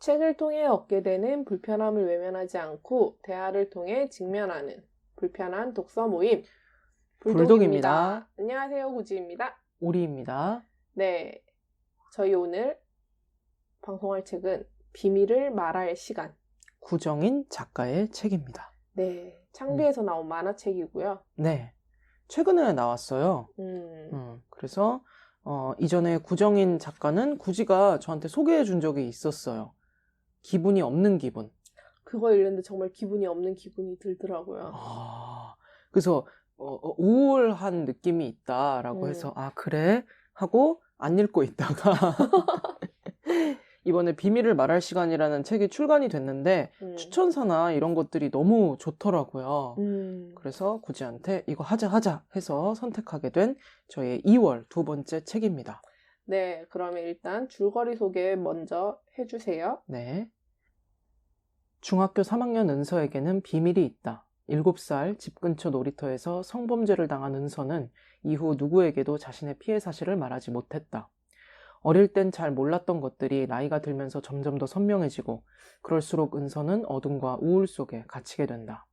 책을 통해 얻게 되는 불편함을 외면하지 않고 대화를 통해 직면하는 불편한 독서 모임 불독입니다. 안녕하세요, 구지입니다. 오리입니다. 네, 저희 오늘 방송할 책은 비밀을 말할 시간. 구정인 작가의 책입니다. 네, 창비에서 나온 만화책이고요. 네, 최근에 나왔어요. 그래서 이전에 구정인 작가는 구지가 저한테 소개해 준 적이 있었어요. 기분이 없는 기분. 그거 읽는데 정말 기분이 없는 기분이 들더라고요. 그래서 우울한 느낌이 있다라고 해서 그래? 하고 안 읽고 있다가 이번에 비밀을 말할 시간이라는 책이 출간이 됐는데 추천사나 이런 것들이 너무 좋더라고요. 그래서 구지한테 이거 하자 해서 선택하게 된 저의 2월 두 번째 책입니다. 네, 그러면 일단 줄거리 소개 먼저 해주세요. 네. 중학교 3학년 은서에게는 비밀이 있다. 7살 집 근처 놀이터에서 성범죄를 당한 은서는 이후 누구에게도 자신의 피해 사실을 말하지 못했다. 어릴 땐 잘 몰랐던 것들이 나이가 들면서 점점 더 선명해지고 그럴수록 은서는 어둠과 우울 속에 갇히게 된다.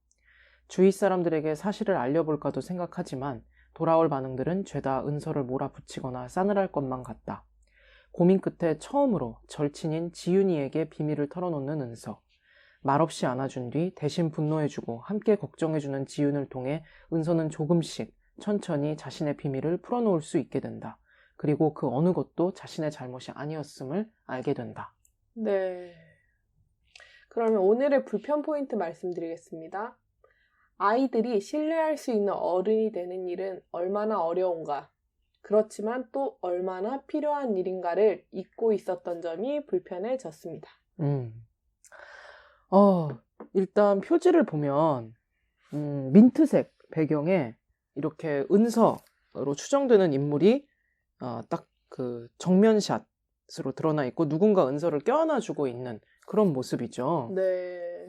주위 사람들에게 사실을 알려볼까도 생각하지만 돌아올 반응들은 죄다 은서를 몰아붙이거나 싸늘할 것만 같다. 고민 끝에 처음으로 절친인 지윤이에게 비밀을 털어놓는 은서. 말없이 안아준 뒤 대신 분노해주고 함께 걱정해주는 지윤을 통해 은서는 조금씩 천천히 자신의 비밀을 풀어놓을 수 있게 된다. 그리고 그 어느 것도 자신의 잘못이 아니었음을 알게 된다. 네. 그러면 오늘의 불편 포인트 말씀드리겠습니다. 아이들이 신뢰할 수 있는 어른이 되는 일은 얼마나 어려운가, 그렇지만 또 얼마나 필요한 일인가를 잊고 있었던 점이 불편해졌습니다. 일단 표지를 보면 민트색 배경에 이렇게 은서로 추정되는 인물이 딱 그 정면샷으로 드러나 있고 누군가 은서를 껴안아주고 있는 그런 모습이죠. 네.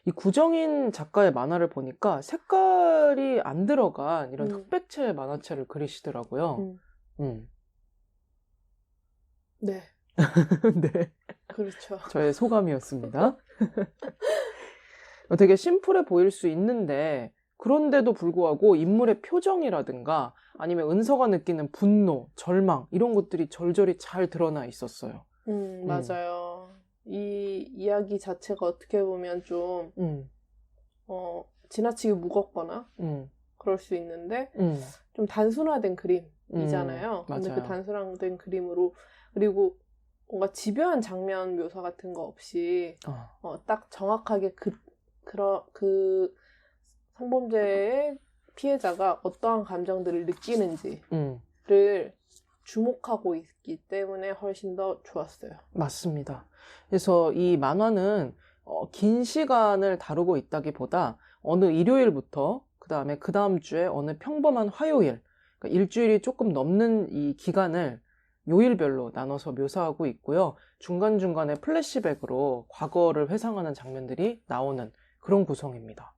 이 구정인 작가의 만화를 보니까 색깔이 안 들어간 이런 흑백체 만화체를 그리시더라고요. 네. 네. 그렇죠. 저의 소감이었습니다. 되게 심플해 보일 수 있는데 그런데도 불구하고 인물의 표정이라든가 아니면 은서가 느끼는 분노, 절망 이런 것들이 절절히 잘 드러나 있었어요. 맞아요. 이 이야기 자체가 어떻게 보면 좀 지나치게 무겁거나 그럴 수 있는데 좀 단순화된 그림이잖아요. 근데 맞아요. 그 단순화된 그림으로 그리고 뭔가 집요한 장면 묘사 같은 거 없이 딱 정확하게 그 성범죄의 피해자가 어떠한 감정들을 느끼는지를 주목하고 있기 때문에 훨씬 더 좋았어요. 맞습니다. 그래서 이 만화는 긴 시간을 다루고 있다기보다 어느 일요일부터 그 다음 주에 어느 평범한 화요일, 그러니까 일주일이 조금 넘는 이 기간을 요일별로 나눠서 묘사하고 있고요. 중간중간에 플래시백으로 과거를 회상하는 장면들이 나오는 그런 구성입니다.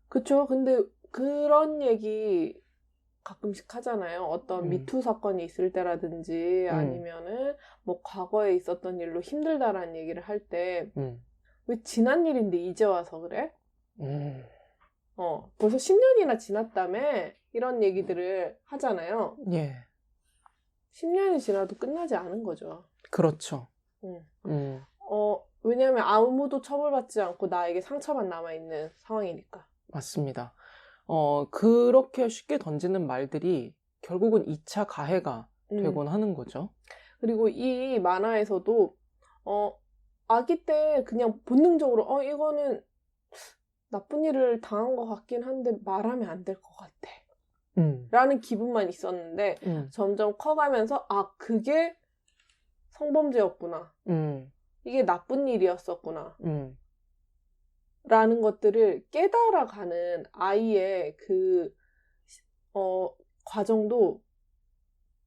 그쵸. 근데 그런 얘기 가끔씩 하잖아요. 어떤 미투 사건이 있을 때라든지 아니면은 뭐 과거에 있었던 일로 힘들다라는 얘기를 할 때 왜 지난 일인데 이제 와서 그래? 벌써 10년이나 지났다며? 이런 얘기들을 하잖아요. 예. 10년이 지나도 끝나지 않은 거죠. 그렇죠. 왜냐하면 아무도 처벌받지 않고 나에게 상처만 남아있는 상황이니까. 맞습니다. 그렇게 쉽게 던지는 말들이 결국은 2차 가해가 되곤 하는 거죠. 그리고 이 만화에서도 아기 때 그냥 본능적으로 이거는 나쁜 일을 당한 것 같긴 한데 말하면 안 될 것 같아 라는 기분만 있었는데 점점 커가면서 그게 성범죄였구나, 이게 나쁜 일이었었구나 라는 것들을 깨달아가는 아이의 그 과정도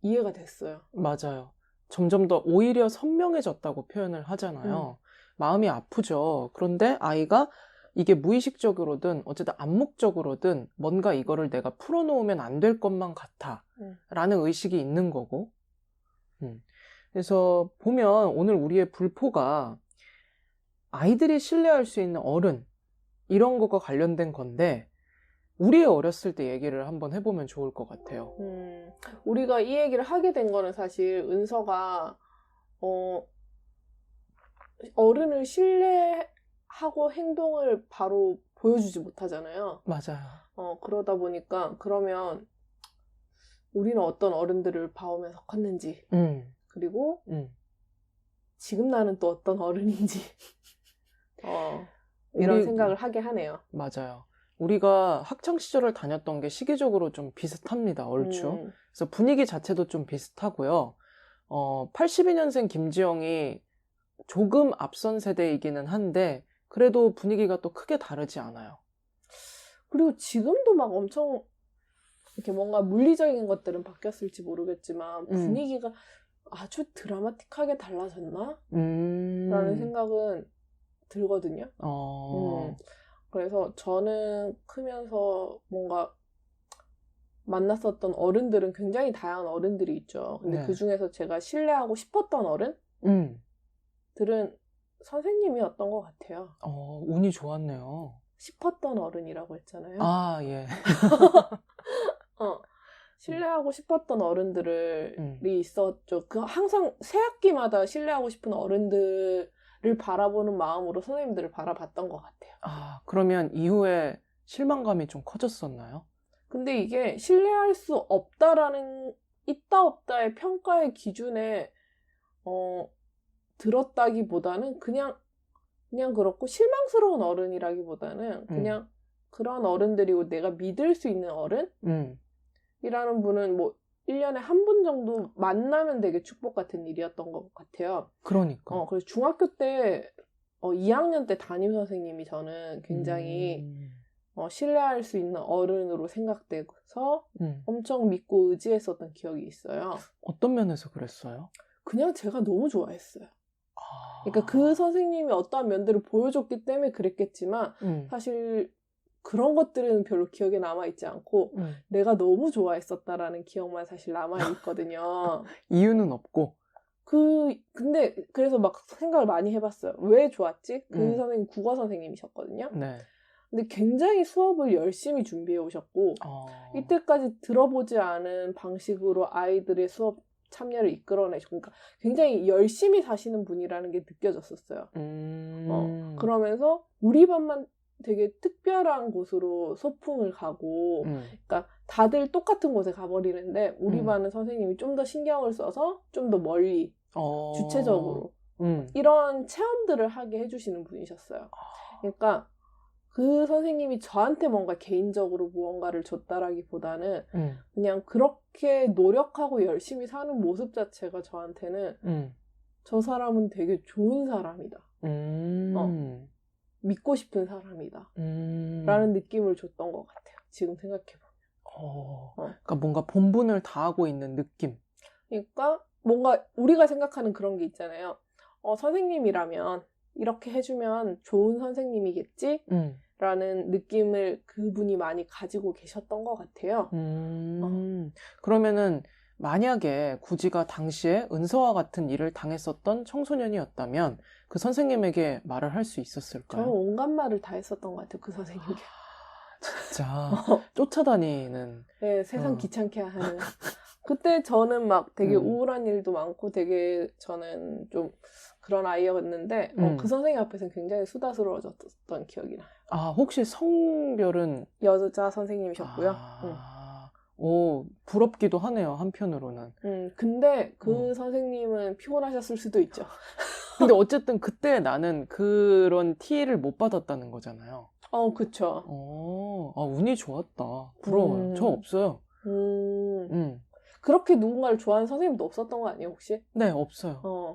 이해가 됐어요. 맞아요. 점점 더 오히려 선명해졌다고 표현을 하잖아요. 마음이 아프죠. 그런데 아이가 이게 무의식적으로든 어쨌든 암묵적으로든 뭔가 이거를 내가 풀어놓으면 안 될 것만 같아 라는 의식이 있는 거고 그래서 보면 오늘 우리의 불포가 아이들이 신뢰할 수 있는 어른, 이런 거가 관련된 건데, 우리의 어렸을 때 얘기를 한번 해보면 좋을 것 같아요. 우리가 이 얘기를 하게 된 거는 사실 은서가 어른을 신뢰하고 행동을 바로 보여주지 못하잖아요. 맞아요. 그러다 보니까 그러면 우리는 어떤 어른들을 봐오면서 컸는지 그리고 지금 나는 또 어떤 어른인지 이런 생각을 하게 하네요. 맞아요. 우리가 학창 시절을 다녔던 게 시기적으로 좀 비슷합니다. 얼추. 그래서 분위기 자체도 좀 비슷하고요. 82년생 김지영이 조금 앞선 세대이기는 한데 그래도 분위기가 또 크게 다르지 않아요. 그리고 지금도 막 엄청 이렇게 뭔가 물리적인 것들은 바뀌었을지 모르겠지만 분위기가 아주 드라마틱하게 달라졌나? 라는 생각은 들거든요. 그래서 저는 크면서 뭔가 만났었던 어른들은 굉장히 다양한 어른들이 있죠. 근데 그 중에서 제가 신뢰하고 싶었던 어른들은 선생님이었던 것 같아요. 운이 좋았네요. 싶었던 어른이라고 했잖아요. 아, 예. 신뢰하고 싶었던 어른들이 있었죠. 항상 새 학기마다 신뢰하고 싶은 어른들을 바라보는 마음으로 선생님들을 바라봤던 것 같아요. 아, 그러면 이후에 실망감이 좀 커졌었나요? 근데 이게 신뢰할 수 없다라는 있다 없다의 평가의 기준에 들었다기보다는 그냥 그렇고 실망스러운 어른이라기보다는 그냥 그런 어른들이고 내가 믿을 수 있는 어른이라는 분은 뭐 1년에 한 분 정도 만나면 되게 축복 같은 일이었던 것 같아요. 그러니까. 그래서 중학교 때 2학년 때 담임 선생님이 저는 굉장히 신뢰할 수 있는 어른으로 생각돼서 엄청 믿고 의지했었던 기억이 있어요. 어떤 면에서 그랬어요? 그냥 제가 너무 좋아했어요. 그러니까 그 선생님이 어떠한 면들을 보여줬기 때문에 그랬겠지만 사실 그런 것들은 별로 기억에 남아있지 않고 내가 너무 좋아했었다라는 기억만 사실 남아있거든요. 이유는 없고? 근데 그래서 막 생각을 많이 해봤어요. 왜 좋았지? 그 선생님 국어 선생님이셨거든요. 네. 근데 굉장히 수업을 열심히 준비해 오셨고 이때까지 들어보지 않은 방식으로 아이들의 수업 참여를 이끌어내시고 그러니까 굉장히 열심히 사시는 분이라는 게 느껴졌었어요. 그러면서 우리 반만 되게 특별한 곳으로 소풍을 가고 그러니까 다들 똑같은 곳에 가버리는데 우리 반은 선생님이 좀 더 신경을 써서 좀 더 멀리 주체적으로 이런 체험들을 하게 해주시는 분이셨어요. 그러니까 그 선생님이 저한테 뭔가 개인적으로 무언가를 줬다라기보다는 그냥 그렇게 노력하고 열심히 사는 모습 자체가 저한테는 저 사람은 되게 좋은 사람이다. 믿고 싶은 사람이다. 라는 느낌을 줬던 것 같아요. 지금 생각해보면. 그러니까 뭔가 본분을 다하고 있는 느낌. 그러니까 뭔가 우리가 생각하는 그런 게 있잖아요. 선생님이라면 이렇게 해주면 좋은 선생님이겠지? 라는 느낌을 그분이 많이 가지고 계셨던 것 같아요. 그러면은 만약에 구지가 당시에 은서와 같은 일을 당했었던 청소년이었다면 그 선생님에게 말을 할 수 있었을까요? 저는 온갖 말을 다 했었던 것 같아요. 그 선생님께. 진짜 쫓아다니는. 네, 세상 귀찮게 하는. 그때 저는 막 되게 우울한 일도 많고 되게 저는 좀 그런 아이였는데 그 선생님 앞에서는 굉장히 수다스러워졌던 기억이 나요. 아, 혹시 성별은? 여자 선생님이셨고요. 오, 부럽기도 하네요, 한편으로는. 근데 그 선생님은 피곤하셨을 수도 있죠. 근데 어쨌든 그때 나는 그런 티를 못 받았다는 거잖아요. 그쵸. 운이 좋았다. 부러워요. 저 없어요. 그렇게 누군가를 좋아하는 선생님도 없었던 거 아니에요, 혹시? 네, 없어요.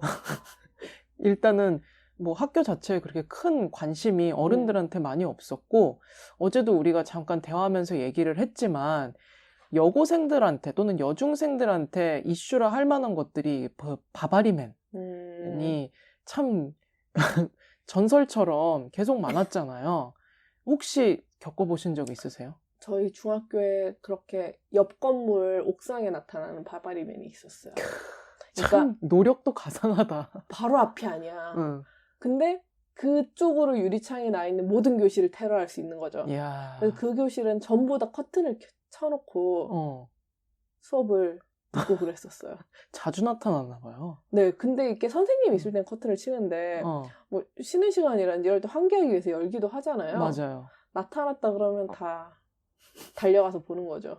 일단은 뭐 학교 자체에 그렇게 큰 관심이 어른들한테 많이 없었고, 어제도 우리가 잠깐 대화하면서 얘기를 했지만, 여고생들한테 또는 여중생들한테 이슈라 할 만한 것들이 바바리맨이 참 전설처럼 계속 많았잖아요. 혹시 겪어보신 적 있으세요? 저희 중학교에 그렇게 옆 건물 옥상에 나타나는 바바리맨이 있었어요. 그러니까 참 노력도 가상하다. 바로 앞이 아니야. 응. 근데 그쪽으로 유리창이 나 있는 모든 교실을 테러할 수 있는 거죠. 이야. 그래서 그 교실은 전부 다 커튼을 쳐놓고 어. 수업을 듣고 그랬었어요. 자주 나타났나 봐요. 네, 근데 이게 선생님이 있을 땐 커튼을 치는데 어. 뭐 쉬는 시간이란 이럴 때 환기하기 위해서 열기도 하잖아요. 맞아요. 나타났다 그러면 다 달려가서 보는 거죠.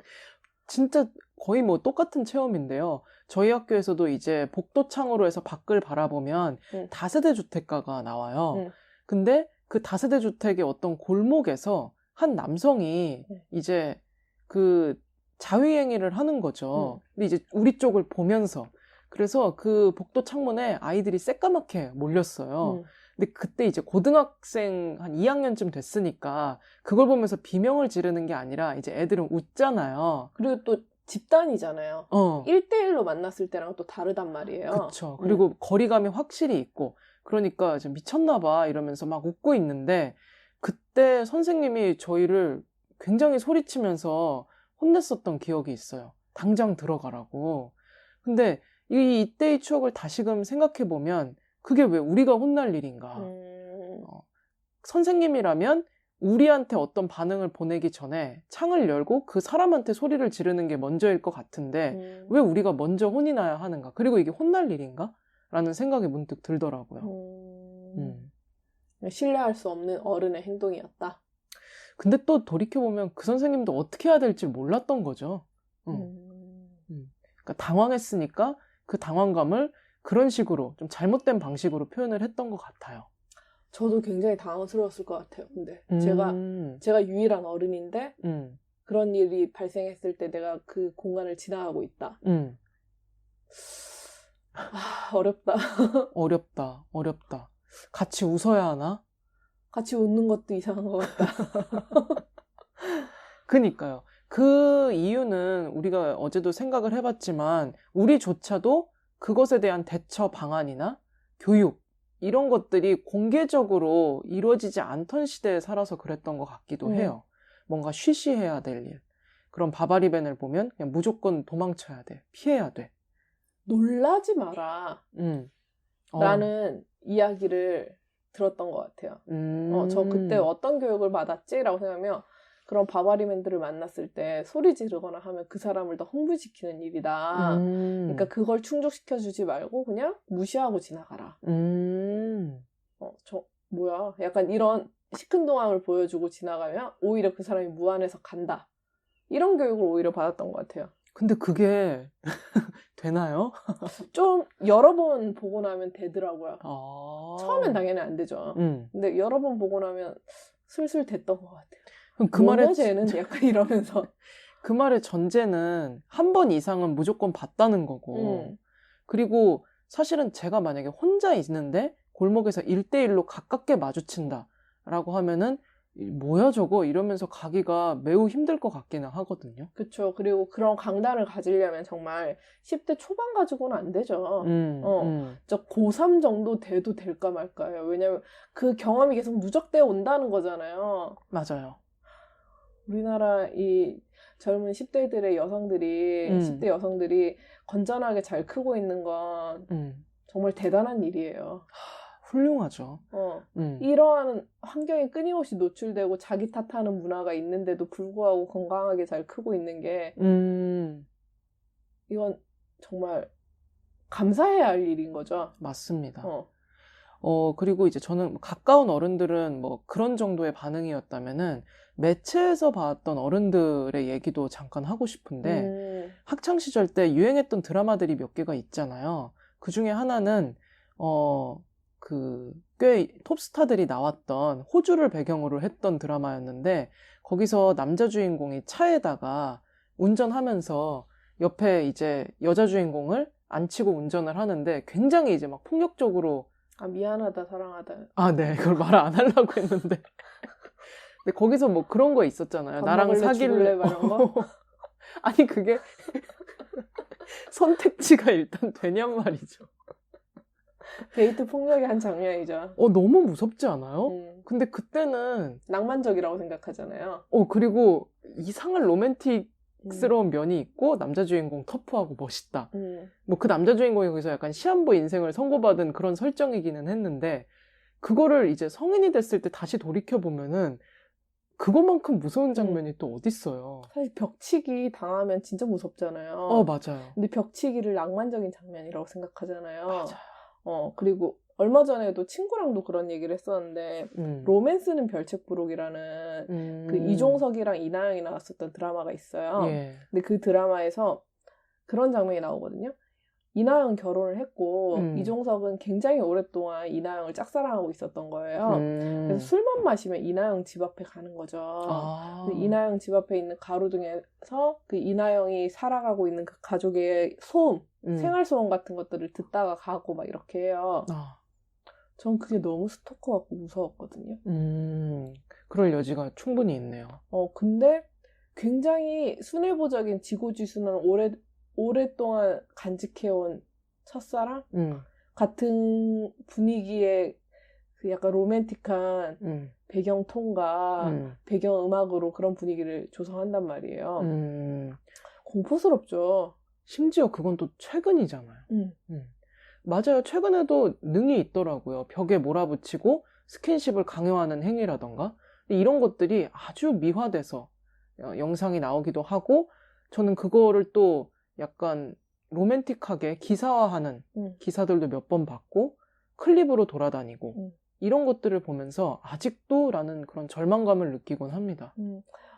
진짜 거의 뭐 똑같은 체험인데요. 저희 학교에서도 이제 복도창으로 해서 밖을 바라보면 응. 다세대 주택가가 나와요. 응. 근데 그 다세대 주택의 어떤 골목에서 한 남성이 응. 이제 그 자위행위를 하는 거죠. 근데 이제 우리 쪽을 보면서. 그래서 그 복도 창문에 아이들이 새까맣게 몰렸어요. 응. 근데 그때 이제 고등학생 한 2학년쯤 됐으니까 그걸 보면서 비명을 지르는 게 아니라 이제 애들은 웃잖아요. 그리고 또 집단이잖아요. 어. 1대1로 만났을 때랑 또 다르단 말이에요. 그쵸. 그리고 거리감이 확실히 있고, 그러니까 이제 미쳤나봐 이러면서 막 웃고 있는데, 그때 선생님이 저희를 굉장히 소리치면서 혼냈었던 기억이 있어요. 당장 들어가라고. 근데 이때의 추억을 다시금 생각해보면, 그게 왜 우리가 혼날 일인가. 선생님이라면 우리한테 어떤 반응을 보내기 전에 창을 열고 그 사람한테 소리를 지르는 게 먼저일 것 같은데 왜 우리가 먼저 혼이 나야 하는가? 그리고 이게 혼날 일인가? 라는 생각이 문득 들더라고요. 신뢰할 수 없는 어른의 행동이었다. 근데 또 돌이켜보면 그 선생님도 어떻게 해야 될지 몰랐던 거죠. 그러니까 당황했으니까 그 당황감을 그런 식으로 좀 잘못된 방식으로 표현을 했던 것 같아요. 저도 굉장히 당황스러웠을 것 같아요. 근데 제가 유일한 어른인데 그런 일이 발생했을 때 내가 그 공간을 지나가고 있다. 어렵다. 어렵다. 같이 웃어야 하나? 같이 웃는 것도 이상한 것 같다. 그니까요. 그 이유는 우리가 어제도 생각을 해봤지만 우리조차도 그것에 대한 대처 방안이나 교육 이런 것들이 공개적으로 이루어지지 않던 시대에 살아서 그랬던 것 같기도 해요. 뭔가 쉬쉬해야 될 일. 그런 바바리벤을 보면 그냥 무조건 도망쳐야 돼. 피해야 돼. 놀라지 마라. 라는 이야기를 들었던 것 같아요. 저 그때 어떤 교육을 받았지? 라고 생각하면 그런 바바리맨들을 만났을 때 소리 지르거나 하면 그 사람을 더 흥분시키는 일이다. 그러니까 그걸 충족시켜주지 말고 그냥 무시하고 지나가라. 뭐야? 약간 이런 시큰둥함을 보여주고 지나가면 오히려 그 사람이 무안해서 간다. 이런 교육을 오히려 받았던 것 같아요. 근데 그게 되나요? 좀 여러 번 보고 나면 되더라고요. 처음엔 당연히 안 되죠. 근데 여러 번 보고 나면 슬슬 됐던 것 같아요. 그럼 그 말의 쟤는 약간 이러면서 그 말의 전제는 한 번 이상은 무조건 봤다는 거고 그리고 사실은 제가 만약에 혼자 있는데 골목에서 1대1로 가깝게 마주친다라고 하면은 뭐야 저거 이러면서 가기가 매우 힘들 것 같기는 하거든요. 그렇죠. 그리고 그런 강단을 가지려면 정말 10대 초반 가지고는 안 되죠. 저 고3 정도 돼도 될까 말까요. 왜냐면 그 경험이 계속 누적되어 온다는 거잖아요. 맞아요. 우리나라 이 젊은 10대들의 여성들이 10대 여성들이 건전하게 잘 크고 있는 건 정말 대단한 일이에요. 훌륭하죠. 이러한 환경에 끊임없이 노출되고 자기 탓하는 문화가 있는데도 불구하고 건강하게 잘 크고 있는 게 이건 정말 감사해야 할 일인 거죠. 맞습니다. 그리고 이제 저는 가까운 어른들은 뭐 그런 정도의 반응이었다면은 매체에서 봤던 어른들의 얘기도 잠깐 하고 싶은데 학창시절 때 유행했던 드라마들이 몇 개가 있잖아요. 그 중에 하나는 꽤 톱스타들이 나왔던 호주를 배경으로 했던 드라마였는데 거기서 남자 주인공이 차에다가 운전하면서 옆에 이제 여자 주인공을 앉히고 운전을 하는데 굉장히 이제 막 폭력적으로 미안하다 사랑하다. 네. 그걸 말 안 하려고 했는데 근데 거기서 뭐 그런 거 있었잖아요. 나랑 사귈래 이런 거? 아니 그게 선택지가 일단 되냔 말이죠. 데이트 폭력의 한 장면이죠. 너무 무섭지 않아요? 근데 그때는 낭만적이라고 생각하잖아요. 그리고 이상한 로맨틱 스러운 면이 있고 남자 주인공 터프하고 멋있다. 뭐 그 남자 주인공이 거기서 약간 시한부 인생을 선고받은 그런 설정이기는 했는데 그거를 이제 성인이 됐을 때 다시 돌이켜보면은 그거만큼 무서운 장면이 또 어딨어요. 사실 벽치기 당하면 진짜 무섭잖아요. 맞아요. 근데 벽치기를 낭만적인 장면이라고 생각하잖아요. 맞아요. 그리고 얼마 전에도 친구랑도 그런 얘기를 했었는데 로맨스는 별책부록이라는 그 이종석이랑 이나영이 나왔었던 드라마가 있어요. 예. 근데 그 드라마에서 그런 장면이 나오거든요. 이나영은 결혼을 했고 이종석은 굉장히 오랫동안 이나영을 짝사랑하고 있었던 거예요. 그래서 술만 마시면 이나영 집 앞에 가는 거죠. 아. 이나영 집 앞에 있는 가로등에서 그 이나영이 살아가고 있는 그 가족의 소음, 생활소음 같은 것들을 듣다가 가고 막 이렇게 해요. 전 그게 너무 스토커 같고 무서웠거든요. 그럴 여지가 충분히 있네요. 근데 굉장히 순애보적인 지고지순한 오랫동안 간직해온 첫사랑 같은 분위기의 그 약간 로맨틱한 배경톤과 배경음악으로 그런 분위기를 조성한단 말이에요. 공포스럽죠. 심지어 그건 또 최근이잖아요. 맞아요. 최근에도 능이 있더라고요. 벽에 몰아붙이고 스킨십을 강요하는 행위라던가 이런 것들이 아주 미화돼서 영상이 나오기도 하고 저는 그거를 또 약간 로맨틱하게 기사화하는 기사들도 몇 번 봤고 클립으로 돌아다니고 이런 것들을 보면서 아직도 라는 그런 절망감을 느끼곤 합니다.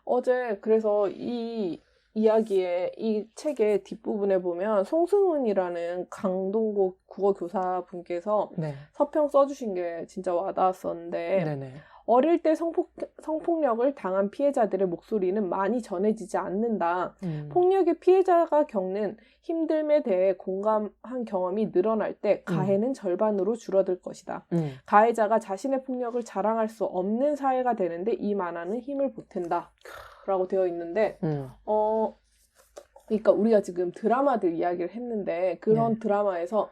어제 그래서 이 이야기의 이 책의 뒷부분에 보면 송승훈이라는 강동구 국어교사분께서 서평 써주신 게 진짜 와닿았었는데 네네. 어릴 때 성폭력을 당한 피해자들의 목소리는 많이 전해지지 않는다. 폭력의 피해자가 겪는 힘듦에 대해 공감한 경험이 늘어날 때 가해는 절반으로 줄어들 것이다. 가해자가 자신의 폭력을 자랑할 수 없는 사회가 되는데 이 만화는 힘을 보탠다. 라고 되어 있는데 그러니까 우리가 지금 드라마들 이야기를 했는데 그런 드라마에서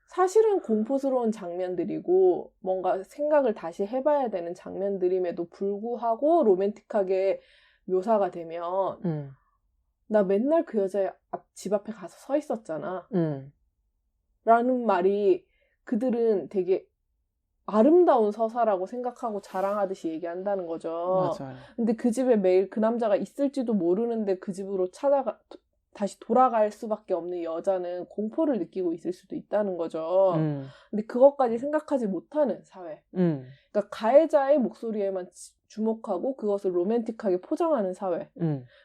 사실은 공포스러운 장면들이고 뭔가 생각을 다시 해봐야 되는 장면들임에도 불구하고 로맨틱하게 묘사가 되면 나 맨날 그 여자의 집 앞에 가서 서 있었잖아 라는 말이 그들은 되게 아름다운 서사라고 생각하고 자랑하듯이 얘기한다는 거죠. 맞아요. 근데 그 집에 매일 그 남자가 있을지도 모르는데 그 집으로 다시 돌아갈 수밖에 없는 여자는 공포를 느끼고 있을 수도 있다는 거죠. 근데 그것까지 생각하지 못하는 사회. 그러니까 가해자의 목소리에만 주목하고 그것을 로맨틱하게 포장하는 사회.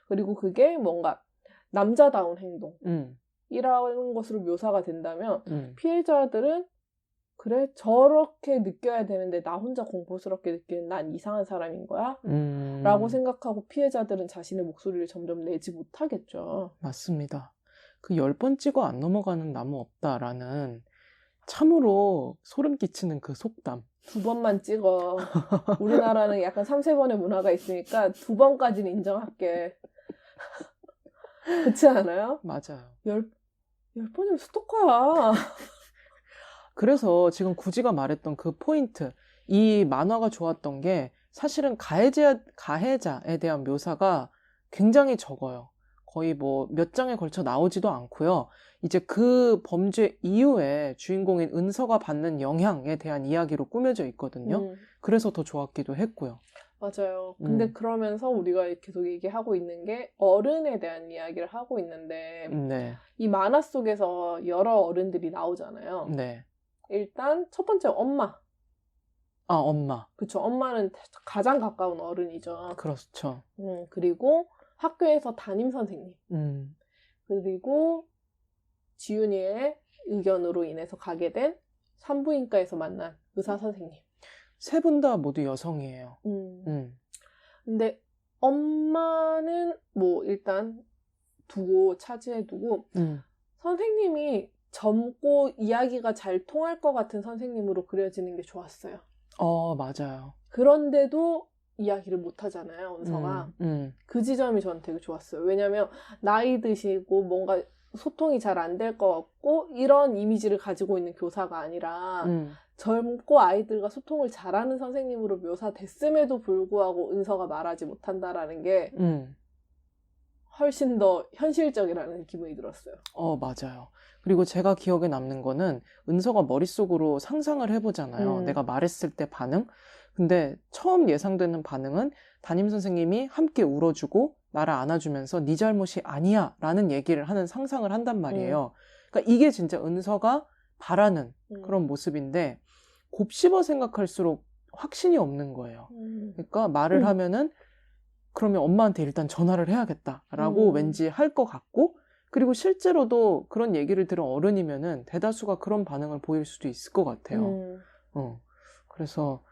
그리고 그게 뭔가 남자다운 행동이라는 것으로 묘사가 된다면 피해자들은 그래? 저렇게 느껴야 되는데 나 혼자 공포스럽게 느끼는 난 이상한 사람인 거야? 라고 생각하고 피해자들은 자신의 목소리를 점점 내지 못하겠죠. 맞습니다. 그 10번 찍어 안 넘어가는 나무 없다라는 참으로 소름 끼치는 그 속담. 2번만 찍어. 우리나라는 약간 3-4번의 문화가 있으니까 2번까지는 인정할게. 그렇지 않아요? 맞아요. 10번이면 스토커야. 그래서 지금 구지가 말했던 그 포인트, 이 만화가 좋았던 게 사실은 가해자에 대한 묘사가 굉장히 적어요. 거의 뭐 몇 장에 걸쳐 나오지도 않고요. 이제 그 범죄 이후에 주인공인 은서가 받는 영향에 대한 이야기로 꾸며져 있거든요. 그래서 더 좋았기도 했고요. 맞아요. 근데 그러면서 우리가 계속 얘기하고 있는 게 어른에 대한 이야기를 하고 있는데 이 만화 속에서 여러 어른들이 나오잖아요. 일단 첫 번째 엄마. 엄마. 그쵸. 엄마는 가장 가까운 어른이죠. 그렇죠. 그리고 학교에서 담임 선생님. 그리고 지윤이의 의견으로 인해서 가게 된 산부인과에서 만난 의사 선생님. 세 분 다 모두 여성이에요. 근데 엄마는 뭐 일단 차지해두고 선생님이 젊고 이야기가 잘 통할 것 같은 선생님으로 그려지는 게 좋았어요. 맞아요. 그런데도 이야기를 못하잖아요, 은서가. 그 지점이 저는 되게 좋았어요. 왜냐면 나이 드시고 뭔가 소통이 잘 안 될 것 같고 이런 이미지를 가지고 있는 교사가 아니라 젊고 아이들과 소통을 잘하는 선생님으로 묘사됐음에도 불구하고 은서가 말하지 못한다라는 게 훨씬 더 현실적이라는 기분이 들었어요. 맞아요. 그리고 제가 기억에 남는 거는 은서가 머릿속으로 상상을 해보잖아요. 내가 말했을 때 반응. 근데 처음 예상되는 반응은 담임 선생님이 함께 울어주고 나를 안아주면서 네 잘못이 아니야 라는 얘기를 하는 상상을 한단 말이에요. 그러니까 이게 진짜 은서가 바라는 그런 모습인데 곱씹어 생각할수록 확신이 없는 거예요. 그러니까 말을 하면은 그러면 엄마한테 일단 전화를 해야겠다라고 왠지 할 것 같고, 그리고 실제로도 그런 얘기를 들은 어른이면은 대다수가 그런 반응을 보일 수도 있을 것 같아요. 그래서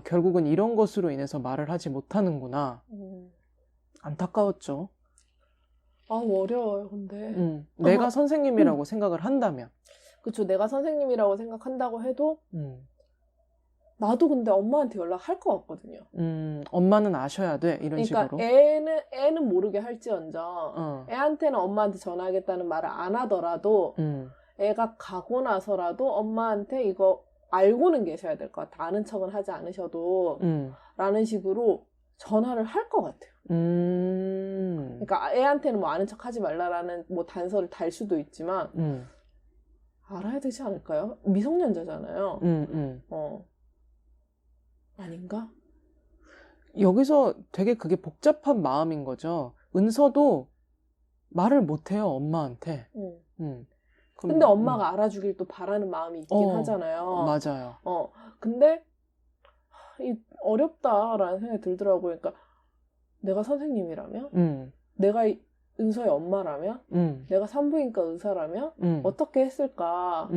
결국은 이런 것으로 인해서 말을 하지 못하는구나. 안타까웠죠. 어려워요, 근데. 내가 선생님이라고 생각을 한다면. 그쵸, 내가 선생님이라고 생각한다고 해도 나도 근데 엄마한테 연락할 것 같거든요. 엄마는 아셔야 돼, 이런 그러니까 식으로. 애는 모르게 할지언정 애한테는 엄마한테 전화하겠다는 말을 안 하더라도 애가 가고 나서라도 엄마한테 이거 알고는 계셔야 될 것 같아. 아는 척은 하지 않으셔도 라는 식으로 전화를 할 것 같아요. 그러니까 애한테는 뭐 아는 척 하지 말라라는 뭐 단서를 달 수도 있지만 알아야 되지 않을까요? 미성년자잖아요. 아닌가? 여기서 되게 그게 복잡한 마음인 거죠. 은서도 말을 못해요, 엄마한테. 근데 엄마가 알아주길 또 바라는 마음이 있긴 하잖아요. 맞아요. 근데 어렵다라는 생각이 들더라고요. 그러니까 내가 선생님이라면, 내가 은서의 엄마라면, 내가 산부인과 의사라면 어떻게 했을까?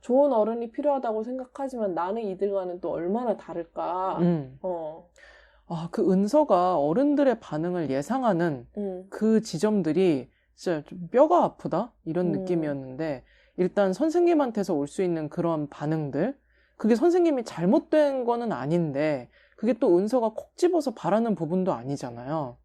좋은 어른이 필요하다고 생각하지만 나는 이들과는 또 얼마나 다를까? 그 은서가 어른들의 반응을 예상하는 그 지점들이 진짜 좀 뼈가 아프다? 이런 느낌이었는데, 일단 선생님한테서 올 수 있는 그런 반응들, 그게 선생님이 잘못된 거는 아닌데, 그게 또 은서가 콕 집어서 바라는 부분도 아니잖아요.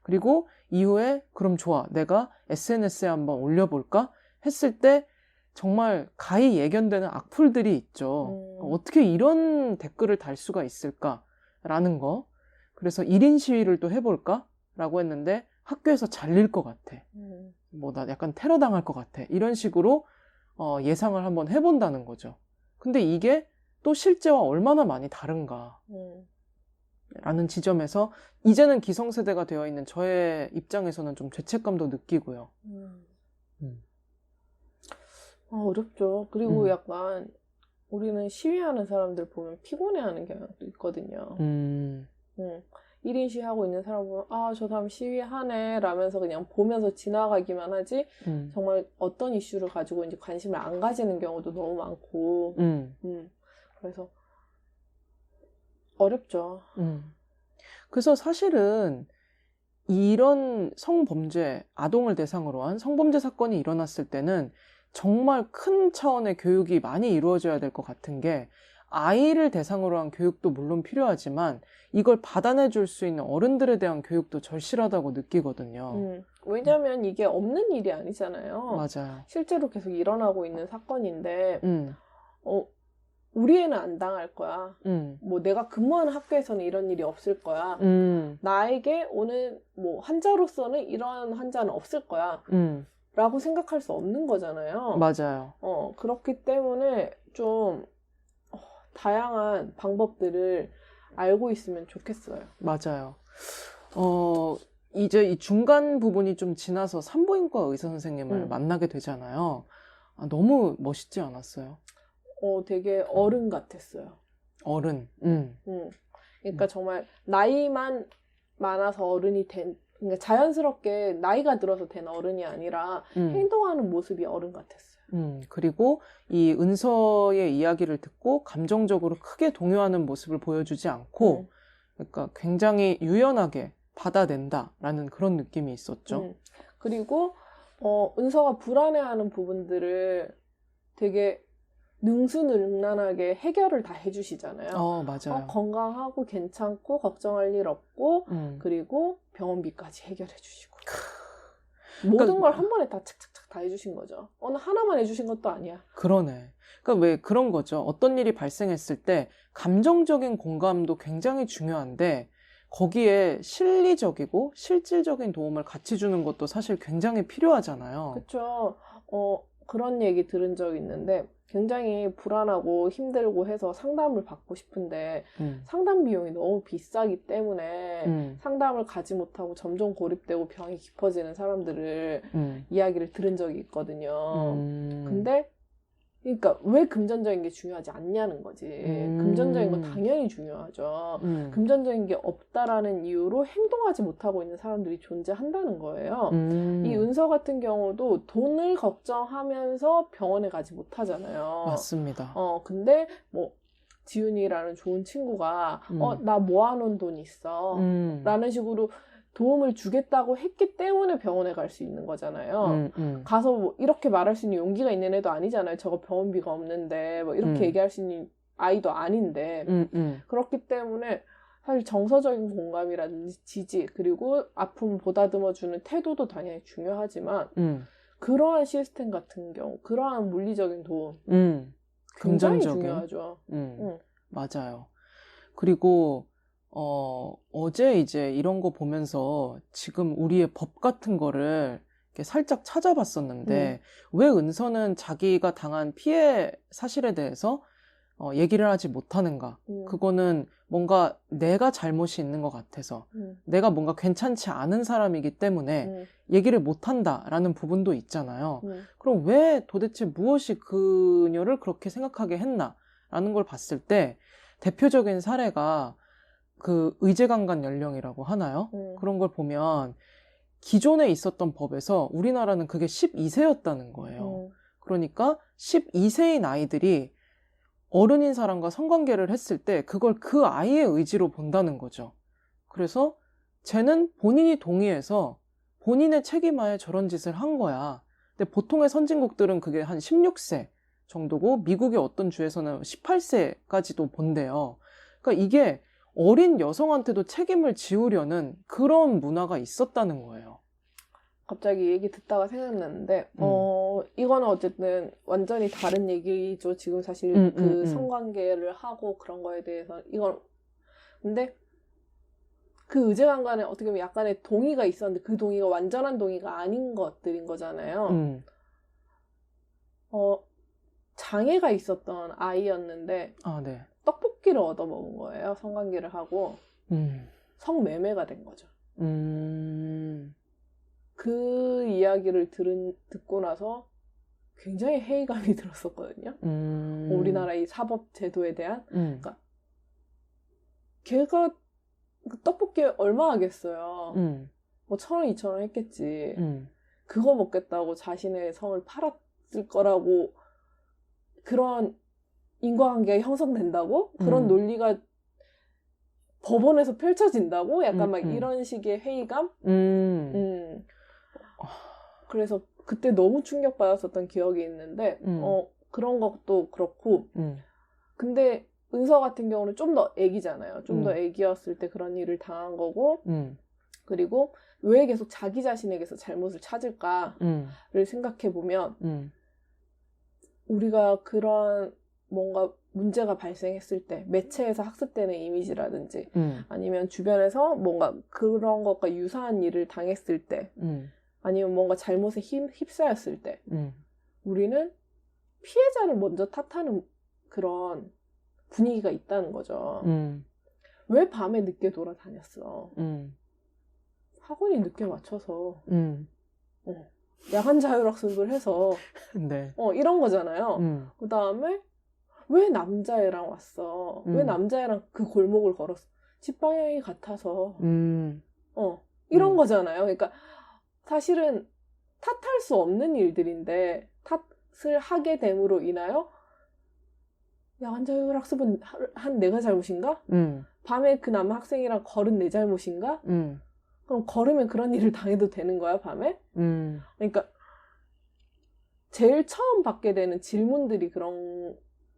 그리고 이후에 그럼 좋아, 내가 SNS에 한번 올려볼까? 했을 때 정말 가히 예견되는 악플들이 있죠. 어떻게 이런 댓글을 달 수가 있을까라는 거. 그래서 1인 시위를 또 해볼까? 라고 했는데 학교에서 잘릴 것 같아. 나 약간 테러 당할 것 같아. 이런 식으로 예상을 한번 해본다는 거죠. 근데 이게 또 실제와 얼마나 많이 다른가. 라는 지점에서 이제는 기성세대가 되어 있는 저의 입장에서는 좀 죄책감도 느끼고요. 어렵죠. 그리고 약간 우리는 시위하는 사람들 보면 피곤해하는 경향도 있거든요. 1인 시위하고 있는 사람 보면 저 사람 시위하네 라면서 그냥 보면서 지나가기만 하지 정말 어떤 이슈를 가지고 이제 관심을 안 가지는 경우도 너무 많고 그래서 어렵죠. 그래서 사실은 이런 성범죄, 아동을 대상으로 한 성범죄 사건이 일어났을 때는 정말 큰 차원의 교육이 많이 이루어져야 될 것 같은 게, 아이를 대상으로 한 교육도 물론 필요하지만 이걸 받아내줄 수 있는 어른들에 대한 교육도 절실하다고 느끼거든요. 왜냐면 이게 없는 일이 아니잖아요. 맞아요. 실제로 계속 일어나고 있는 사건인데 우리 애는 안 당할 거야. 뭐 내가 근무하는 학교에서는 이런 일이 없을 거야. 나에게 오는 뭐 환자로서는 이런 환자는 없을 거야. 라고 생각할 수 없는 거잖아요. 맞아요. 그렇기 때문에 좀 다양한 방법들을 알고 있으면 좋겠어요. 맞아요. 이제 이 중간 부분이 좀 지나서 산부인과 의사 선생님을 만나게 되잖아요. 너무 멋있지 않았어요? 되게 어른 같았어요. 어른. 그러니까 정말 나이만 많아서 어른이 그러니까 자연스럽게 나이가 들어서 된 어른이 아니라 행동하는 모습이 어른 같았어요. 그리고 이 은서의 이야기를 듣고 감정적으로 크게 동요하는 모습을 보여주지 않고 그러니까 굉장히 유연하게 받아낸다라는 그런 느낌이 있었죠. 그리고 은서가 불안해하는 부분들을 되게 능수능란하게 해결을 다 해주시잖아요. 맞아요. 건강하고 괜찮고 걱정할 일 없고 그리고 병원비까지 해결해 주시고 모든 걸 한 번에 다 착착착 다 해주신 거죠. 어느 하나만 해주신 것도 아니야. 그러네. 그러니까 왜 그런 거죠. 어떤 일이 발생했을 때 감정적인 공감도 굉장히 중요한데 거기에 실리적이고 실질적인 도움을 같이 주는 것도 사실 굉장히 필요하잖아요. 그쵸. 그런 얘기 들은 적 있는데 굉장히 불안하고 힘들고 해서 상담을 받고 싶은데 상담 비용이 너무 비싸기 때문에 상담을 가지 못하고 점점 고립되고 병이 깊어지는 사람들을 이야기를 들은 적이 있거든요. 근데 그러니까 왜 금전적인 게 중요하지 않냐는 거지. 금전적인 건 당연히 중요하죠. 금전적인 게 없다라는 이유로 행동하지 못하고 있는 사람들이 존재한다는 거예요. 이 은서 같은 경우도 돈을 걱정하면서 병원에 가지 못하잖아요. 맞습니다. 근데 뭐 지훈이라는 좋은 친구가 나 모아놓은 돈 있어 라는 식으로 도움을 주겠다고 했기 때문에 병원에 갈 수 있는 거잖아요. 가서 뭐 이렇게 말할 수 있는 용기가 있는 애도 아니잖아요. 저거 병원비가 없는데 뭐 이렇게 얘기할 수 있는 아이도 아닌데 그렇기 때문에 사실 정서적인 공감이라든지 지지 그리고 아픔을 보다듬어주는 태도도 당연히 중요하지만 그러한 시스템 같은 경우 그러한 물리적인 도움 굉장히 금전적인. 중요하죠. 맞아요. 그리고 어제 이제 이런 거 보면서 지금 우리의 법 같은 거를 이렇게 살짝 찾아봤었는데 왜 은서는 자기가 당한 피해 사실에 대해서 얘기를 하지 못하는가? 그거는 뭔가 내가 잘못이 있는 것 같아서 내가 뭔가 괜찮지 않은 사람이기 때문에 얘기를 못한다라는 부분도 있잖아요. 그럼 왜 도대체 무엇이 그녀를 그렇게 생각하게 했나라는 걸 봤을 때 대표적인 사례가 그 의제강간 연령이라고 하나요? 그런 걸 보면 기존에 있었던 법에서 우리나라는 그게 12세였다는 거예요. 그러니까 12세인 아이들이 어른인 사람과 성관계를 했을 때 그걸 그 아이의 의지로 본다는 거죠. 그래서 쟤는 본인이 동의해서 본인의 책임하에 저런 짓을 한 거야. 근데 보통의 선진국들은 그게 한 16세 정도고 미국의 어떤 주에서는 18세까지도 본대요. 그러니까 이게 어린 여성한테도 책임을 지우려는 그런 문화가 있었다는 거예요. 갑자기 얘기 듣다가 생각났는데, 이거는 어쨌든 완전히 다른 얘기죠. 지금 사실 성관계를 하고 그런 거에 대해서. 근데 그 의제강간에 어떻게 보면 약간의 동의가 있었는데 그 동의가 완전한 동의가 아닌 것들인 거잖아요. 장애가 있었던 아이였는데, 네. 떡볶이를 얻어먹은 거예요. 성관계를 하고. 성매매가 된 거죠. 그 이야기를 듣고 나서 굉장히 회의감이 들었었거든요. 우리나라 이 사법 제도에 대한. 그러니까 걔가 떡볶이 얼마 하겠어요. 뭐 1,000원, 2,000원 했겠지. 그거 먹겠다고 자신의 성을 팔았을 거라고 그런 인과관계가 형성된다고? 그런 논리가 법원에서 펼쳐진다고? 약간 막 이런 식의 회의감? 그래서 그때 너무 충격받았었던 기억이 있는데, 그런 것도 그렇고, 근데 은서 같은 경우는 좀 더 애기잖아요. 좀 더 애기였을 때 그런 일을 당한 거고, 그리고 왜 계속 자기 자신에게서 잘못을 찾을까를 생각해보면, 우리가 그런 뭔가 문제가 발생했을 때 매체에서 학습되는 이미지라든지 아니면 주변에서 뭔가 그런 것과 유사한 일을 당했을 때 아니면 뭔가 잘못에 휩싸였을 때 우리는 피해자를 먼저 탓하는 그런 분위기가 있다는 거죠. 왜 밤에 늦게 돌아다녔어? 학원이 늦게 맞춰서 야간 자율학습을 해서 네. 이런 거잖아요. 그 다음에 왜 남자애랑 왔어? 왜 남자애랑 그 골목을 걸었어? 집 방향이 같아서 이런 거잖아요. 그러니까 사실은 탓할 수 없는 일들인데 탓을 하게 됨으로 인하여 야간 자율학습은 한 내가 잘못인가? 밤에 그 남학생이랑 걸은 내 잘못인가? 그럼 걸으면 그런 일을 당해도 되는 거야, 밤에? 그러니까 제일 처음 받게 되는 질문들이 그런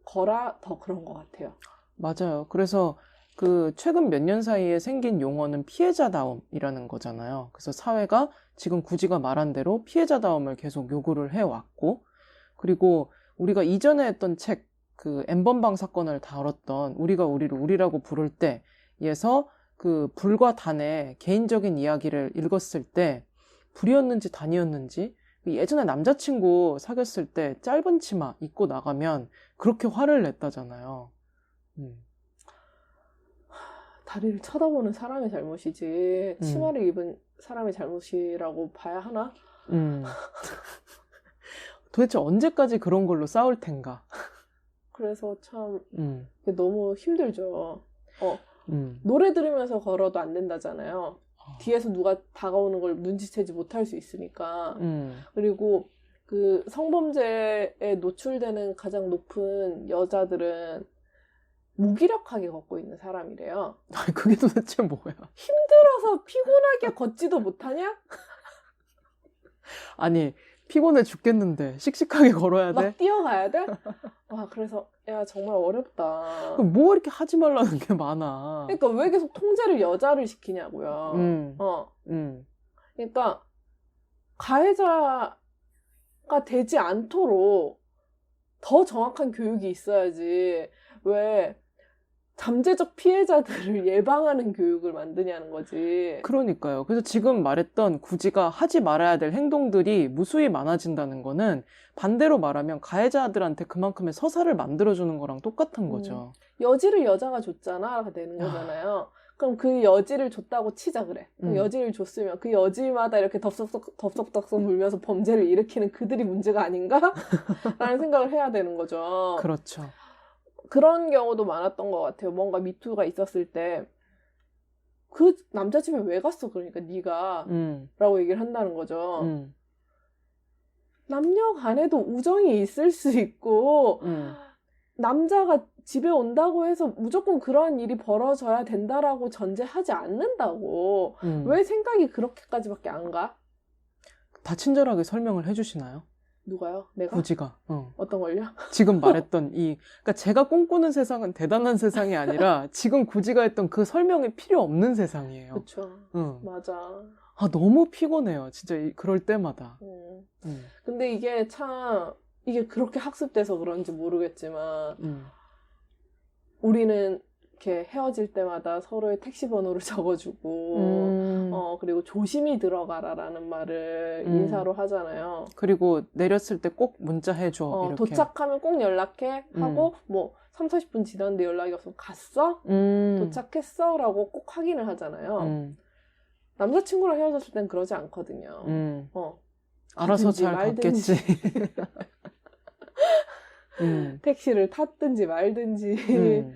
거라 더 그런 것 같아요. 맞아요. 그래서 그 최근 몇 년 사이에 생긴 용어는 피해자다움이라는 거잖아요. 그래서 사회가 지금 구지가 말한 대로 피해자다움을 계속 요구를 해왔고, 그리고 우리가 이전에 했던 책, 그 N번방 사건을 다뤘던 우리가 우리를 우리라고 부를 때에서 그 불과 단의 개인적인 이야기를 읽었을 때 불이었는지 단이었는지 예전에 남자친구 사귀었을 때 짧은 치마 입고 나가면 그렇게 화를 냈다잖아요. 다리를 쳐다보는 사람의 잘못이지 치마를 입은 사람의 잘못이라고 봐야 하나? 도대체 언제까지 그런 걸로 싸울 텐가? 그래서 참 너무 힘들죠. 음. 노래 들으면서 걸어도 안 된다잖아요. 뒤에서 누가 다가오는 걸 눈치채지 못할 수 있으니까. 그리고 그 성범죄에 노출되는 가장 높은 여자들은 무기력하게 걷고 있는 사람이래요. 아니, 그게 도대체 뭐야? 힘들어서 피곤하게 걷지도 못하냐? 아니, 피곤해 죽겠는데 씩씩하게 걸어야 돼? 막 뛰어가야 돼? 와, 그래서 야, 정말 어렵다. 뭐 이렇게 하지 말라는 게 많아. 그러니까 왜 계속 통제를 여자를 시키냐고요. 그러니까 가해자가 되지 않도록 더 정확한 교육이 있어야지 왜 잠재적 피해자들을 예방하는 교육을 만드냐는 거지. 그러니까요. 그래서 지금 말했던 구지가 하지 말아야 될 행동들이 무수히 많아진다는 거는 반대로 말하면 가해자들한테 그만큼의 서사를 만들어주는 거랑 똑같은 거죠. 여지를 여자가 줬잖아가 되는 거잖아요. 그럼 그 여지를 줬다고 치자 그래. 그럼 여지를 줬으면 그 여지마다 이렇게 덥석덥석 물면서 범죄를 일으키는 그들이 문제가 아닌가? 라는 생각을 해야 되는 거죠. 그렇죠. 그런 경우도 많았던 것 같아요. 뭔가 미투가 있었을 때 그 남자 집에 왜 갔어? 그러니까 네가 라고 얘기를 한다는 거죠. 남녀 간에도 우정이 있을 수 있고 남자가 집에 온다고 해서 무조건 그런 일이 벌어져야 된다라고 전제하지 않는다고. 왜 생각이 그렇게까지밖에 안 가? 다 친절하게 설명을 해주시나요? 누가요? 내가? 구지가. 어떤 걸요? 지금 말했던 그러니까 제가 꿈꾸는 세상은 대단한 세상이 아니라 지금 구지가 했던 그 설명이 필요 없는 세상이에요. 그쵸. 맞아. 아, 너무 피곤해요. 진짜 그럴 때마다. 근데 이게 참, 이게 그렇게 학습돼서 그런지 모르겠지만, 우리는 이렇게 헤어질 때마다 서로의 택시 번호를 적어주고, 그리고 조심히 들어가라라는 말을 인사로 하잖아요. 그리고 내렸을 때 꼭 문자 해줘. 이렇게. 도착하면 꼭 연락해 하고, 뭐, 3, 40분 지났는데 연락이 없으면 갔어? 도착했어? 라고 꼭 확인을 하잖아요. 남자친구랑 헤어졌을 땐 그러지 않거든요. 알아서 잘 갔겠지. 택시를 탔든지 말든지.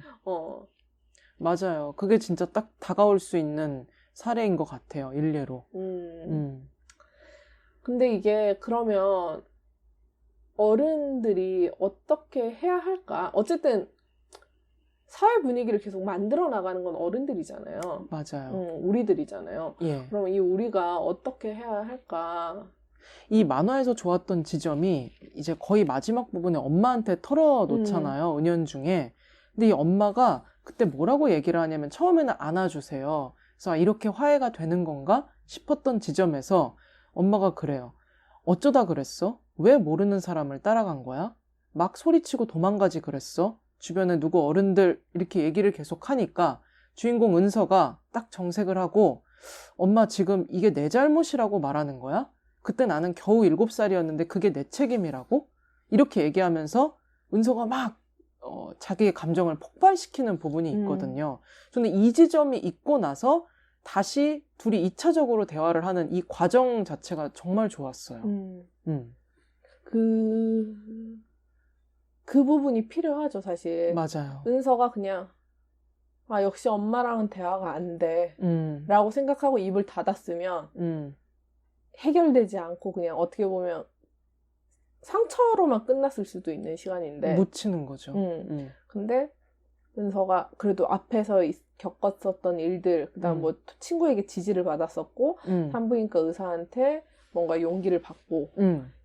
맞아요. 그게 진짜 딱 다가올 수 있는 사례인 것 같아요. 일례로. 근데 이게 그러면 어른들이 어떻게 해야 할까? 어쨌든 사회 분위기를 계속 만들어 나가는 건 어른들이잖아요. 맞아요. 우리들이잖아요. 예. 그럼 이 우리가 어떻게 해야 할까? 이 만화에서 좋았던 지점이 이제 거의 마지막 부분에 엄마한테 털어놓잖아요. 은연중에. 근데 이 엄마가 그때 뭐라고 얘기를 하냐면 처음에는 안아주세요. 그래서 이렇게 화해가 되는 건가 싶었던 지점에서 엄마가 그래요. 어쩌다 그랬어? 왜 모르는 사람을 따라간 거야? 막 소리치고 도망가지 그랬어? 주변에 누구 어른들 이렇게 얘기를 계속 하니까 주인공 은서가 딱 정색을 하고 엄마 지금 이게 내 잘못이라고 말하는 거야? 그때 나는 겨우 7살이었는데 그게 내 책임이라고? 이렇게 얘기하면서 은서가 막 자기의 감정을 폭발시키는 부분이 있거든요. 저는 이 지점이 있고 나서 다시 둘이 2차적으로 대화를 하는 이 과정 자체가 정말 좋았어요. 그 부분이 필요하죠, 사실. 맞아요. 은서가 그냥 역시 엄마랑은 대화가 안 돼 라고 생각하고 입을 닫았으면 해결되지 않고 그냥 어떻게 보면 상처로만 끝났을 수도 있는 시간인데 묻히는 거죠. 근데 은서가 그래도 앞에서 겪었었던 일들 그다음 뭐 친구에게 지지를 받았었고 산부인과 의사한테 뭔가 용기를 받고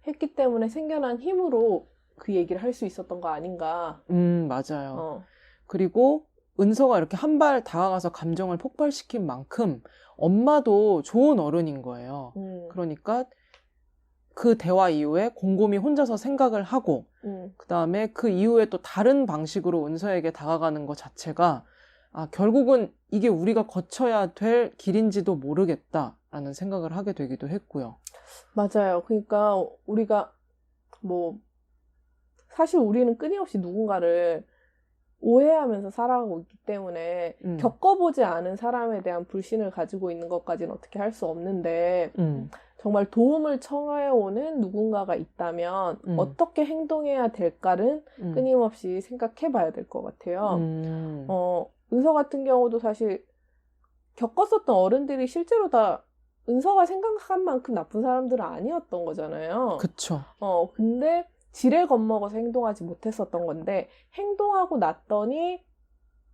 했기 때문에 생겨난 힘으로 그 얘기를 할 수 있었던 거 아닌가. 맞아요. 그리고 은서가 이렇게 한 발 다가가서 감정을 폭발시킨 만큼 엄마도 좋은 어른인 거예요. 그러니까 그 대화 이후에 곰곰이 혼자서 생각을 하고 그 다음에 그 이후에 또 다른 방식으로 은서에게 다가가는 것 자체가 결국은 이게 우리가 거쳐야 될 길인지도 모르겠다라는 생각을 하게 되기도 했고요. 맞아요. 그러니까 우리가 뭐 사실 우리는 끊임없이 누군가를 오해하면서 살아가고 있기 때문에 겪어보지 않은 사람에 대한 불신을 가지고 있는 것까지는 어떻게 할 수 없는데 정말 도움을 청해오는 누군가가 있다면 어떻게 행동해야 될까를 끊임없이 생각해 봐야 될 것 같아요. 은서 같은 경우도 사실 겪었었던 어른들이 실제로 다 은서가 생각한 만큼 나쁜 사람들은 아니었던 거잖아요. 그쵸. 근데 지레 겁먹어서 행동하지 못했었던 건데 행동하고 났더니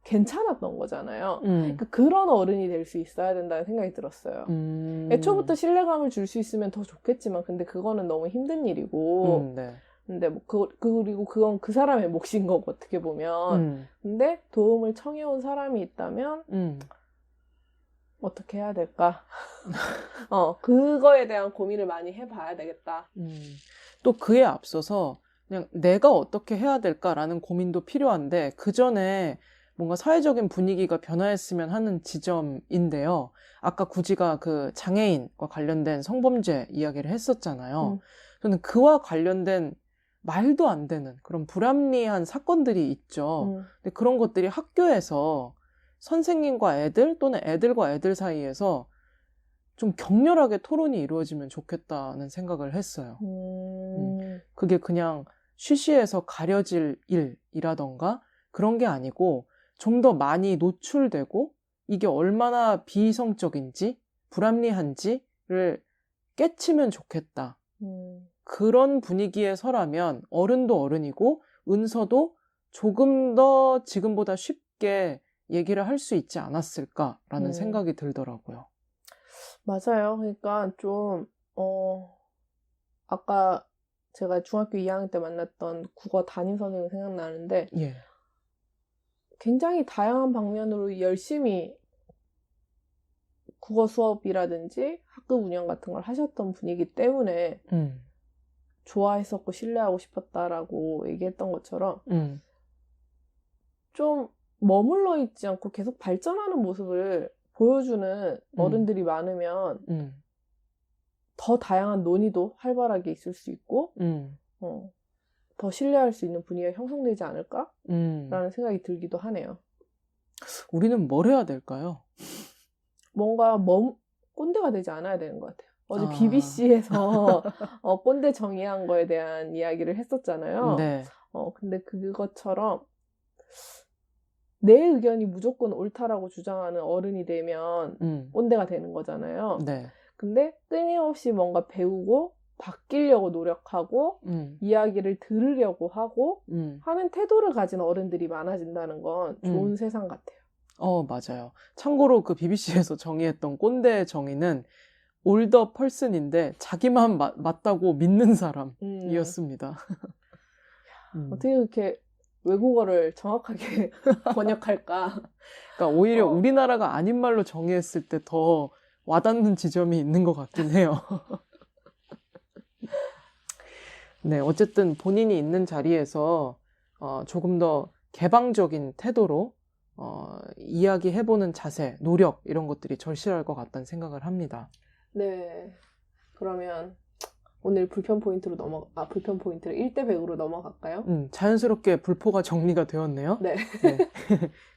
괜찮았던 거잖아요. 그러니까 그런 어른이 될 수 있어야 된다는 생각이 들었어요. 애초부터 신뢰감을 줄 수 있으면 더 좋겠지만 근데 그거는 너무 힘든 일이고 네. 근데 뭐 그리고 그건 그 사람의 몫인 거고 어떻게 보면 근데 도움을 청해온 사람이 있다면 어떻게 해야 될까? 그거에 대한 고민을 많이 해봐야 되겠다. 또 그에 앞서서 그냥 내가 어떻게 해야 될까라는 고민도 필요한데 그 전에 뭔가 사회적인 분위기가 변화했으면 하는 지점인데요. 아까 구지가 그 장애인과 관련된 성범죄 이야기를 했었잖아요. 저는 그와 관련된 말도 안 되는 그런 불합리한 사건들이 있죠. 근데 그런 것들이 학교에서 선생님과 애들 또는 애들과 애들 사이에서 좀 격렬하게 토론이 이루어지면 좋겠다는 생각을 했어요. 그게 그냥 쉬쉬해서 가려질 일이라던가 그런 게 아니고 좀 더 많이 노출되고 이게 얼마나 비이성적인지 불합리한지를 깨치면 좋겠다. 그런 분위기에서라면 어른도 어른이고 은서도 조금 더 지금보다 쉽게 얘기를 할 수 있지 않았을까라는 생각이 들더라고요. 맞아요. 그러니까 좀 아까 제가 중학교 2학년 때 만났던 국어 담임 선생님 생각나는데 예. 굉장히 다양한 방면으로 열심히 국어 수업이라든지 학급 운영 같은 걸 하셨던 분이기 때문에 좋아했었고 신뢰하고 싶었다라고 얘기했던 것처럼 좀 머물러 있지 않고 계속 발전하는 모습을 보여주는 어른들이 많으면 더 다양한 논의도 활발하게 있을 수 있고 더 신뢰할 수 있는 분위기가 형성되지 않을까라는 생각이 들기도 하네요. 우리는 뭘 해야 될까요? 뭔가 꼰대가 되지 않아야 되는 것 같아요. 어제 BBC에서 꼰대 정의한 거에 대한 이야기를 했었잖아요. 네. 근데 그것처럼 내 의견이 무조건 옳다라고 주장하는 어른이 되면 꼰대가 되는 거잖아요. 네. 근데 끊임없이 뭔가 배우고 바뀌려고 노력하고 이야기를 들으려고 하고 하는 태도를 가진 어른들이 많아진다는 건 좋은 세상 같아요. 맞아요. 참고로 그 BBC에서 정의했던 꼰대 정의는 올더 펄슨인데 자기만 맞다고 믿는 사람이었습니다. 어떻게 그렇게 외국어를 정확하게 번역할까? 그러니까 오히려 우리나라가 아닌 말로 정의했을 때 더 와닿는 지점이 있는 것 같긴 해요. 네, 어쨌든 본인이 있는 자리에서 조금 더 개방적인 태도로 이야기해보는 자세, 노력 이런 것들이 절실할 것 같다는 생각을 합니다. 네, 그러면 오늘 불편 포인트를 1대 100으로 넘어갈까요? 자연스럽게 불포가 정리가 되었네요. 네. 네.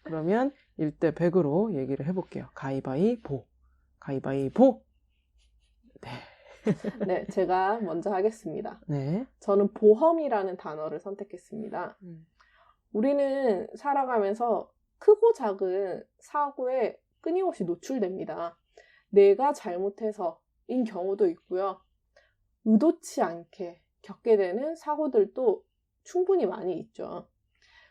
그러면 1대 100으로 얘기를 해볼게요. 가위바위보. 가위바위보. 네. 네, 제가 먼저 하겠습니다. 네. 저는 보험이라는 단어를 선택했습니다. 우리는 살아가면서 크고 작은 사고에 끊임없이 노출됩니다. 내가 잘못해서인 경우도 있고요. 의도치 않게 겪게 되는 사고들도 충분히 많이 있죠.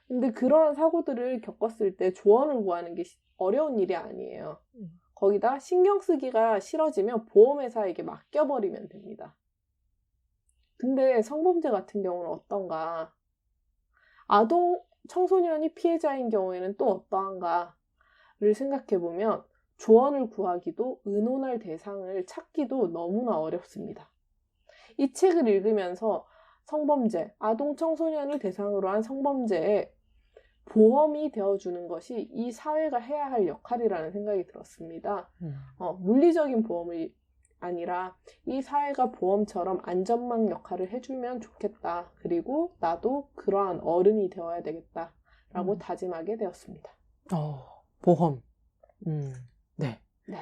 근데 그런 사고들을 겪었을 때 조언을 구하는 게 어려운 일이 아니에요. 거기다 신경 쓰기가 싫어지면 보험회사에게 맡겨버리면 됩니다. 근데 성범죄 같은 경우는 어떤가? 아동, 청소년이 피해자인 경우에는 또 어떠한가를 생각해보면 조언을 구하기도 의논할 대상을 찾기도 너무나 어렵습니다. 이 책을 읽으면서 성범죄, 아동, 청소년을 대상으로 한 성범죄에 보험이 되어주는 것이 이 사회가 해야 할 역할이라는 생각이 들었습니다. 물리적인 보험이 아니라 이 사회가 보험처럼 안전망 역할을 해주면 좋겠다. 그리고 나도 그러한 어른이 되어야 되겠다라고 다짐하게 되었습니다. 보험. 네. 네.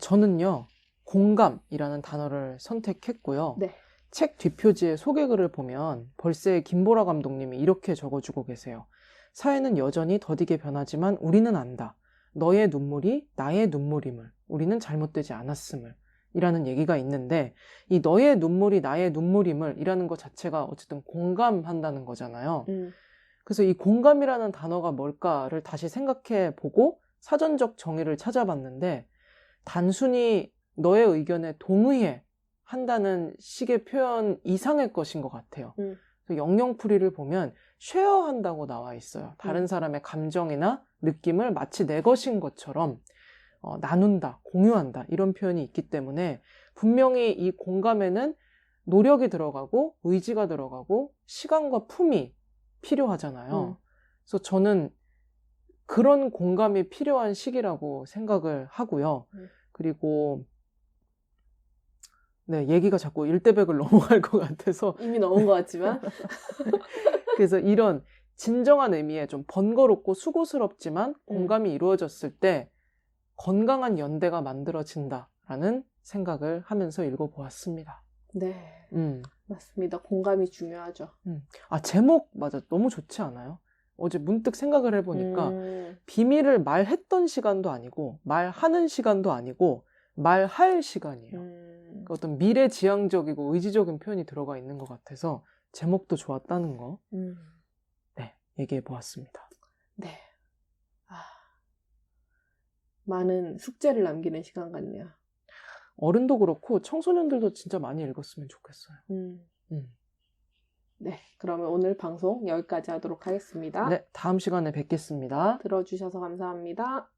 저는요, 공감이라는 단어를 선택했고요. 네. 책 뒷표지의 소개글을 보면 벌새의 김보라 감독님이 이렇게 적어주고 계세요. 사회는 여전히 더디게 변하지만 우리는 안다. 너의 눈물이 나의 눈물임을, 우리는 잘못되지 않았음을 이라는 얘기가 있는데, 이 너의 눈물이 나의 눈물임을 이라는 것 자체가 어쨌든 공감한다는 거잖아요. 그래서 이 공감이라는 단어가 뭘까를 다시 생각해 보고 사전적 정의를 찾아봤는데, 단순히 너의 의견에 동의해 한다는 식의 표현 이상의 것인 것 같아요. 영영풀이를 보면 쉐어한다고 나와 있어요. 다른 사람의 감정이나 느낌을 마치 내 것인 것처럼 나눈다, 공유한다 이런 표현이 있기 때문에 분명히 이 공감에는 노력이 들어가고 의지가 들어가고 시간과 품이 필요하잖아요. 그래서 저는 그런 공감이 필요한 시기라고 생각을 하고요. 그리고 네, 얘기가 자꾸 1대100을 넘어갈 것 같아서 이미 넘은 것 같지만 그래서 이런 진정한 의미의 좀 번거롭고 수고스럽지만 공감이 이루어졌을 때 건강한 연대가 만들어진다라는 생각을 하면서 읽어보았습니다. 네, 맞습니다. 공감이 중요하죠. 제목 맞아. 너무 좋지 않아요? 어제 문득 생각을 해보니까 비밀을 말했던 시간도 아니고 말하는 시간도 아니고 말할 시간이에요. 어떤 미래지향적이고 의지적인 표현이 들어가 있는 것 같아서 제목도 좋았다는 거 네, 얘기해 보았습니다. 네, 많은 숙제를 남기는 시간 같네요. 어른도 그렇고 청소년들도 진짜 많이 읽었으면 좋겠어요. 네, 그러면 오늘 방송 여기까지 하도록 하겠습니다. 네, 다음 시간에 뵙겠습니다. 들어주셔서 감사합니다.